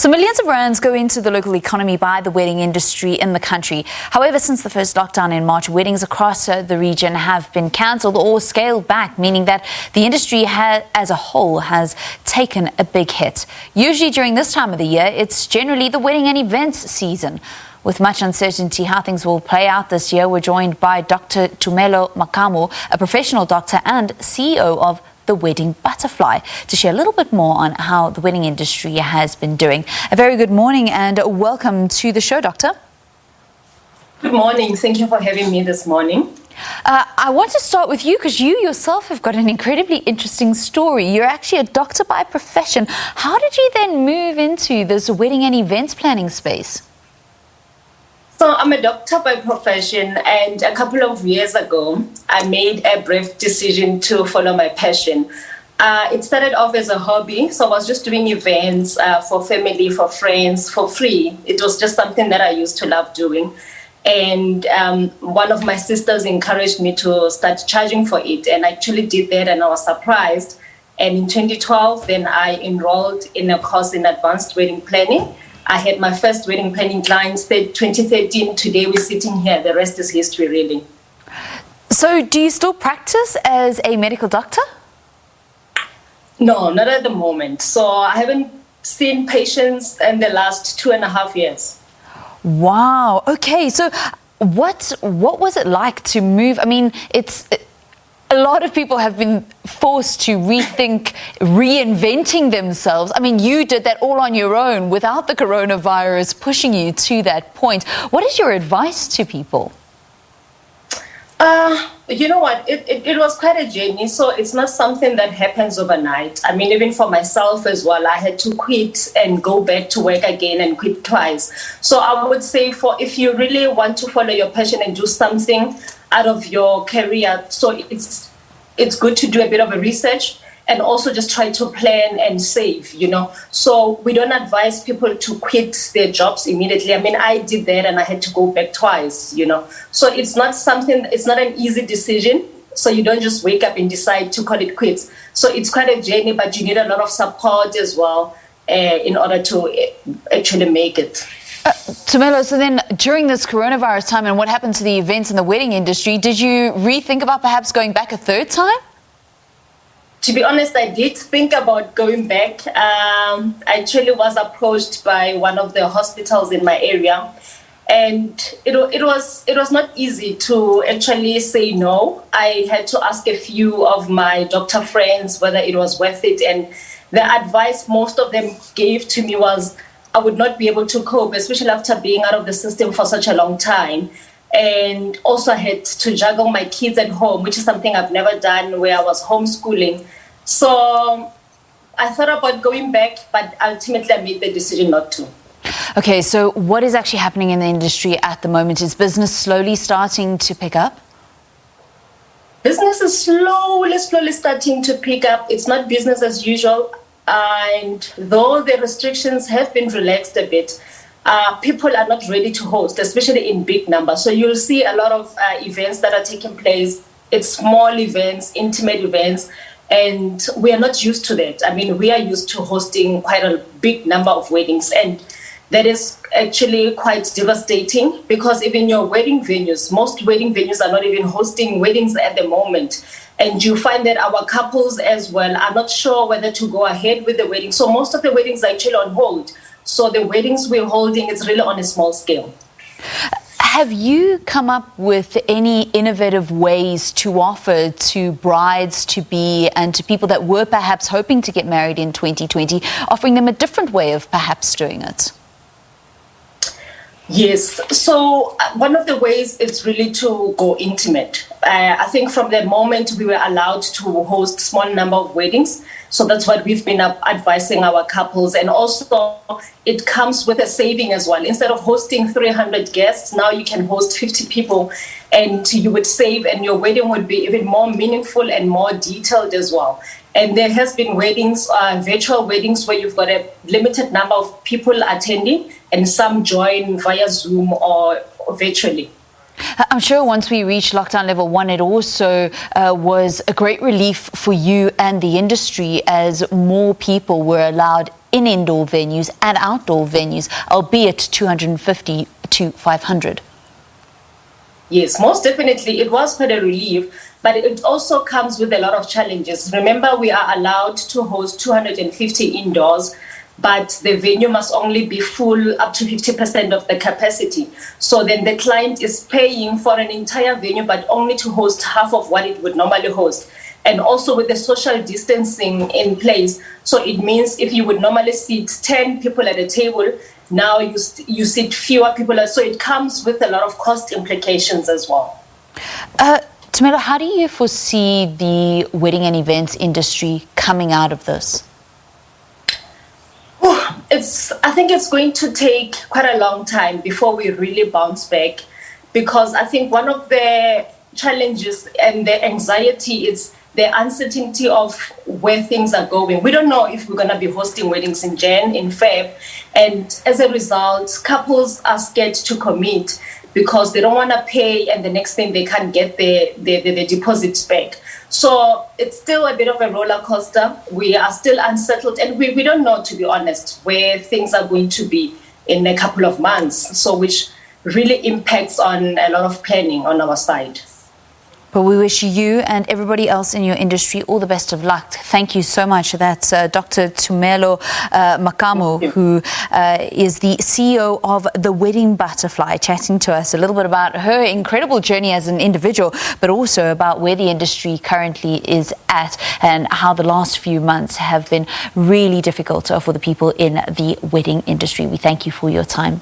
So millions of rands go into the local economy by the wedding industry in the country. However, since the first lockdown in March, weddings across the region have been cancelled or scaled back, meaning that the industry as a whole has taken a big hit. Usually during this time of the year, it's generally the wedding and events season. With much uncertainty how things will play out this year, we're joined by Dr Tumelo Makamu, a professional doctor and CEO of The Wedding Butterfly, to share a little bit more on how the wedding industry has been doing. A very good morning and welcome to the show, Doctor. Good morning. Thank you for having me this morning. I want to start with you because you yourself have got an incredibly interesting story. You're actually a doctor by profession. How did you then move into this wedding and events planning space? So I'm a doctor by profession, and a couple of years ago, I made a brave decision to follow my passion. It started off as a hobby, so I was just doing events for family, for friends, for free. It was just something that I used to love doing. And one of my sisters encouraged me to start charging for it, and I actually did that, and I was surprised. And in 2012, then I enrolled in a course in advanced wedding planning. I had my first wedding planning clients 2013. Today we're sitting here. The rest is history, really. So do you still practice as a medical doctor? No, not at the moment. So I haven't seen patients in the last 2.5 years. Wow. Okay. So what was it like to move? I mean, a lot of people have been forced to rethink reinventing themselves. I mean, you did that all on your own without the coronavirus pushing you to that point. What is your advice to people? You know what? It was quite a journey. So it's not something that happens overnight. I mean, even for myself as well, I had to quit and go back to work again and quit twice. So I would say if you really want to follow your passion and do something out of your career, so it's good to do a bit of a research and also just try to plan and save, So we don't advise people to quit their jobs immediately. I mean, I did that and I had to go back twice, So it's not an easy decision. So you don't just wake up and decide to call it quits. So it's quite a journey, but you need a lot of support as well in order to actually make it. Tumelos, so then during this coronavirus time and what happened to the events in the wedding industry, did you rethink about perhaps going back a third time? To be honest, I did think about going back. I actually was approached by one of the hospitals in my area, and it was not easy to actually say no. I had to ask a few of my doctor friends whether it was worth it, and the advice most of them gave to me was I would not be able to cope, especially after being out of the system for such a long time. And also I had to juggle my kids at home, which is something I've never done, where I was homeschooling. So I thought about going back, but ultimately I made the decision not to. Okay, so what is actually happening in the industry at the moment? Is business slowly starting to pick up? Business is slowly starting to pick up. It's not business as usual. And though the restrictions have been relaxed a bit, people are not ready to host, especially in big numbers. So you'll see a lot of events that are taking place. It's small events, intimate events, and we are not used to that. I mean, we are used to hosting quite a big number of weddings, and that is actually quite devastating because even your wedding venues, most wedding venues are not even hosting weddings at the moment. And you find that our couples as well are not sure whether to go ahead with the wedding. So most of the weddings are actually on hold. So the weddings we're holding is really on a small scale. Have you come up with any innovative ways to offer to brides-to-be and to people that were perhaps hoping to get married in 2020, offering them a different way of perhaps doing it? Yes. So one of the ways is really to go intimate. I think from the moment we were allowed to host small number of weddings, so that's what we've been advising our couples. And also it comes with a saving as well. Instead of hosting 300 guests, now you can host 50 people and you would save, and your wedding would be even more meaningful and more detailed as well. And there has been weddings, virtual weddings, where you've got a limited number of people attending and some join via Zoom or virtually. I'm sure once we reached lockdown level 1, it also was a great relief for you and the industry as more people were allowed in indoor venues and outdoor venues, albeit 250 to 500. Yes, most definitely. It was quite a relief, but it also comes with a lot of challenges. Remember, we are allowed to host 250 indoors, but the venue must only be full up to 50% of the capacity. So then the client is paying for an entire venue, but only to host half of what it would normally host. And also with the social distancing in place. So it means if you would normally seat 10 people at a table, now you seat fewer people. So it comes with a lot of cost implications as well. Tumelo, how do you foresee the wedding and events industry coming out of this? I think it's going to take quite a long time before we really bounce back, because I think one of the challenges and the anxiety is the uncertainty of where things are going. We don't know if we're going to be hosting weddings in Jan, in Feb, and as a result, couples are scared to commit because they don't want to pay, and the next thing they can't get the deposits back. So it's still a bit of a roller coaster. We are still unsettled, and we don't know, to be honest, where things are going to be in a couple of months. So which really impacts on a lot of planning on our side. But we wish you and everybody else in your industry all the best of luck. Thank you so much. That's Dr. Tumelo Makamu, who is the CEO of The Wedding Butterfly, chatting to us a little bit about her incredible journey as an individual, but also about where the industry currently is at and how the last few months have been really difficult for the people in the wedding industry. We thank you for your time.